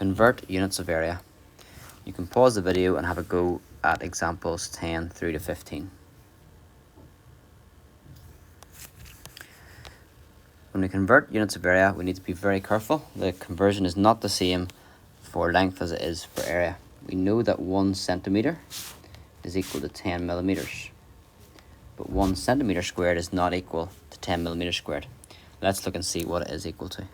convert units of area. You can pause the video and have a go at examples 10 through to 15. When we convert units of area, we need to be very careful. The conversion is not the same for length as it is for area. We know that 1 centimetre is equal to 10 millimetres, but 1 centimetre squared is not equal to 10 millimetres squared. Let's look and see what it is equal to.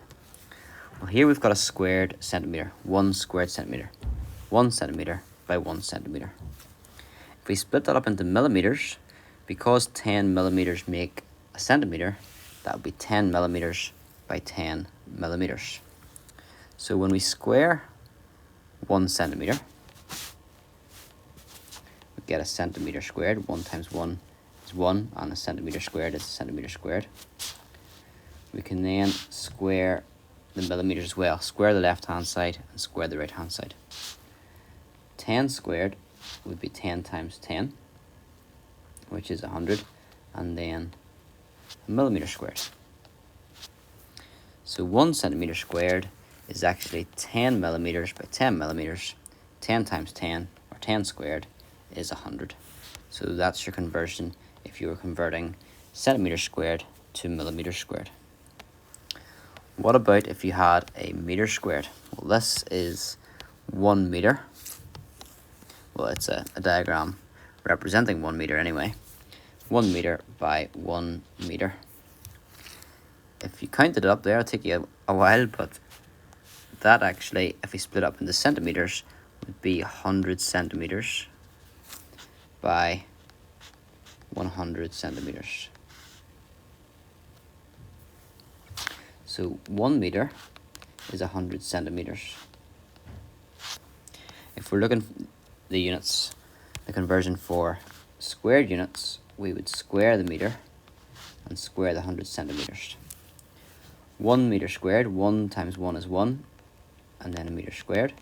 Well, here we've got a squared centimetre, 1 squared centimetre, 1 centimetre by 1 centimetre. If we split that up into millimetres, because 10 millimetres make a centimetre, that would be 10 millimetres by 10 millimetres. So when we square 1 centimetre, we get a centimetre squared. 1 times 1 is 1, and a centimetre squared is a centimetre squared. We can then square the millimetres as well. Square the left hand side and square the right hand side. 10 squared would be 10 times 10, which is 100, and then a millimetre squared. So 1 centimetre squared is actually 10 millimetres by 10 millimetres. 10 times 10, or 10 squared, is 100. So that's your conversion if you were converting centimetre squared to millimetre squared. What about if you had a metre squared? Well, this is 1 metre. Well, it's a diagram representing 1 metre anyway. 1 metre by 1 metre. If you counted it up there, it'll take you a while, but that actually, if we split up into centimetres, would be 100 centimetres by 100 centimetres. So 1 metre is 100 centimetres. If we're looking at the units, the conversion for squared units, we would square the metre and square the 100 centimetres. 1 metre squared, 1 times 1 is 1, and then a metre squared.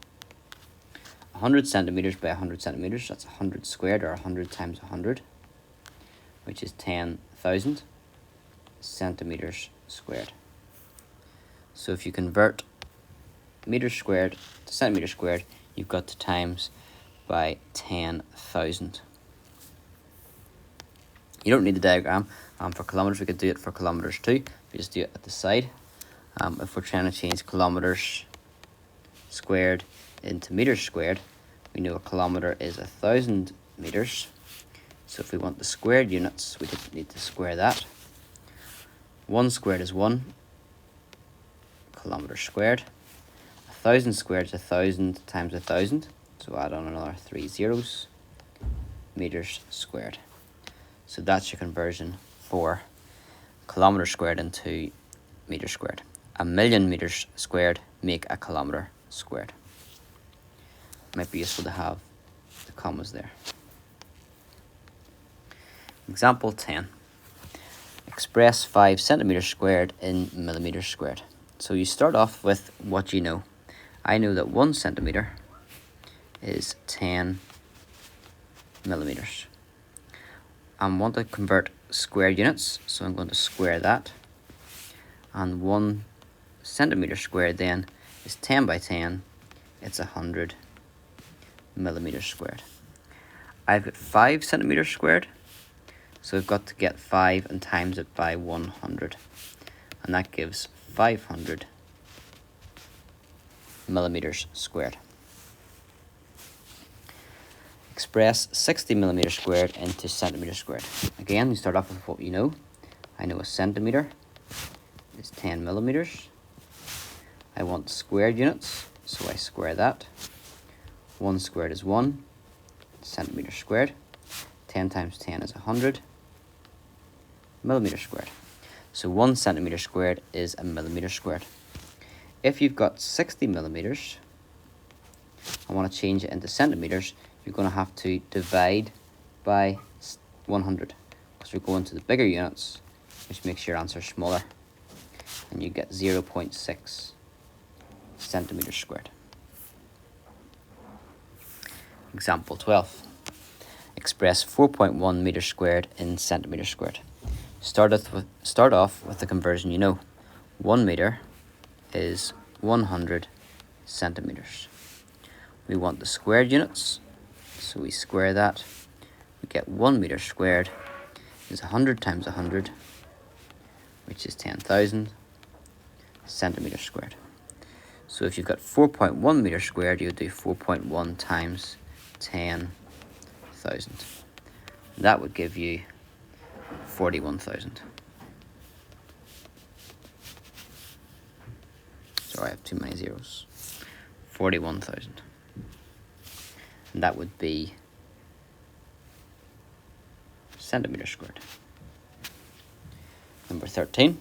100 centimetres by 100 centimetres, that's 100 squared, or 100 times 100, which is 10,000 centimetres squared. So if you convert metre squared to centimetre squared, you've got to times by 10,000. You don't need the diagram. For kilometres, we could do it for kilometres too. We just do it at the side. If we're trying to change kilometres squared into metres squared, we know a kilometre is 1,000 metres. So if we want the squared units, we need to square that. 1 squared is 1 kilometre squared. 1,000 squared is 1,000 times 1,000. So add on another 3 zeros. Metres squared. So that's your conversion for kilometre squared into metre squared. 1,000,000 metres squared make a kilometre squared. Might be useful to have the commas there. Example 10. Express 5 centimetres squared in millimetres squared. So you start off with what you know. I know that 1 centimetre is 10 millimetres. I want to convert square units, so I'm going to square that. And 1 centimetre squared then is 10 by 10. It's 100 millimetres squared. I've got 5 centimetres squared, so I've got to get 5 and times it by 100. And that gives 500 millimetres squared. Express 60 millimetres squared into centimetres squared. Again, we start off with what you know. I know a centimetre is 10 millimetres. I want squared units, so I square that. 1 squared is 1 centimetre squared. 10 times 10 is 100 millimetres squared. So 1 centimetre squared is a millimetre squared. If you've got 60 millimetres, I want to change it into centimetres, you're going to have to divide by 100, because we're going to the bigger units, which makes your answer smaller, and you get 0.6 centimetres squared. Example 12. Express 4.1 metres squared in centimetres squared. Start off with the conversion you know. 1 metre is 100 centimeters. We want the squared units, so we square that. We get 1 meter squared is 100 times 100, which is 10,000 centimeters squared. So if you've got 4.1 meters squared, you would do 4.1 times 10,000. That would give you 41,000. Sorry, I have too many zeros. 41,000. And that would be centimeters squared. Number 13.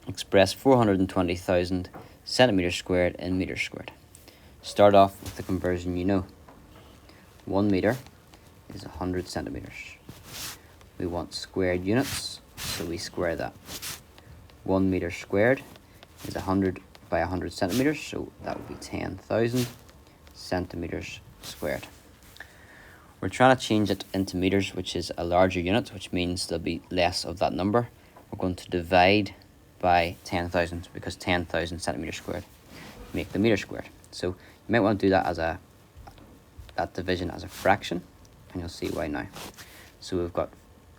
Express 420,000 centimeters squared in meters squared. Start off with the conversion you know. 1 meter is 100 centimeters. We want squared units, so we square that. 1 meter squared is 100 by 100 centimeters, so that would be 10,000 centimeters squared. We're trying to change it into meters, which is a larger unit, which means there'll be less of that number. We're going to divide by 10,000 because 10,000 centimeters squared make the meter squared. So you might want to do that as that division as a fraction, and you'll see why now. So we've got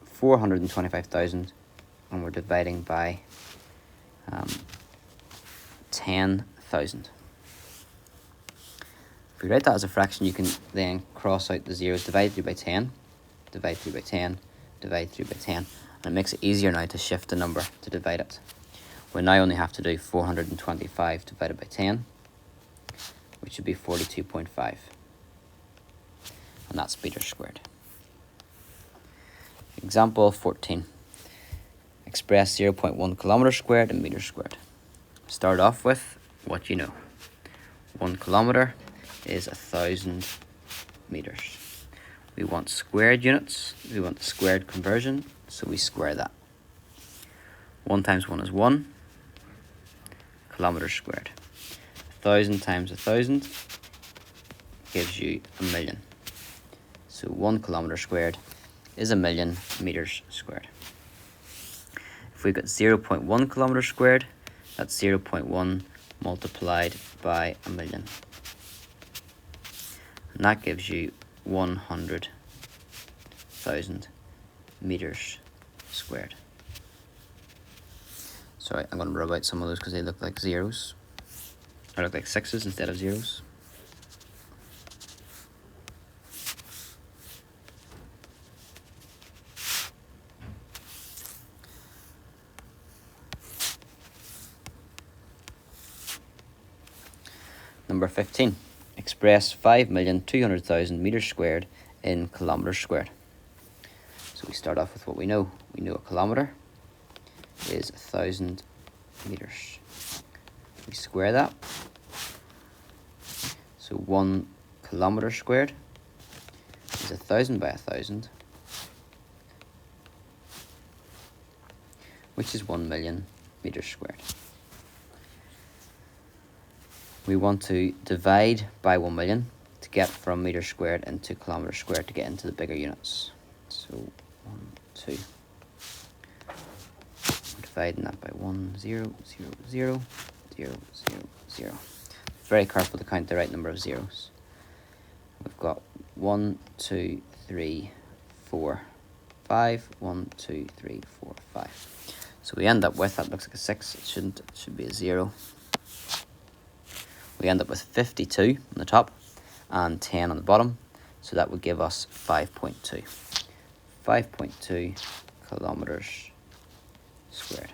425,000, and we're dividing by 10,000. If we write that as a fraction, you can then cross out the zeros, divide through by 10, divide through by 10, divide through by 10, and it makes it easier now to shift the number to divide it. We now only have to do 425 divided by 10, which would be 42.5, and that's meters squared. Example 14. Express 0.1 kilometers squared in meters squared. Start off with what you know. 1 kilometer is 1,000 meters. We want squared units. We want the squared conversion, so we square that. 1 times 1 is 1 kilometers squared. 1,000 times 1,000 gives you 1,000,000. So 1 kilometer squared is 1,000,000 meters squared. If we got 0.1 kilometers squared, that's 0.1 multiplied by 1,000,000. And that gives you 100,000 meters squared. Sorry, I'm going to rub out some of those because they look like zeros. Or look like sixes instead of zeros. Number 15. Express 5,200,000 meters squared in kilometers squared. So we start off with what we know. We know a kilometer is 1,000 meters. We square that. So 1 kilometer squared is 1,000 by 1,000, which is 1,000,000 meters squared. We want to divide by 1,000,000 to get from meters squared into kilometers squared to get into the bigger units. So 1, 2. We're dividing that by 1, 0, 0, 0, 0, 0, 0. Very careful to count the right number of zeros. We've got 1, 2, 3, 4, 5. 1, 2, 3, 4, 5. So we end up with, that looks like a 6. It shouldn't. It should be a 0. We end up with 52 on the top and 10 on the bottom. So that would give us 5.2. 5.2 kilometers squared.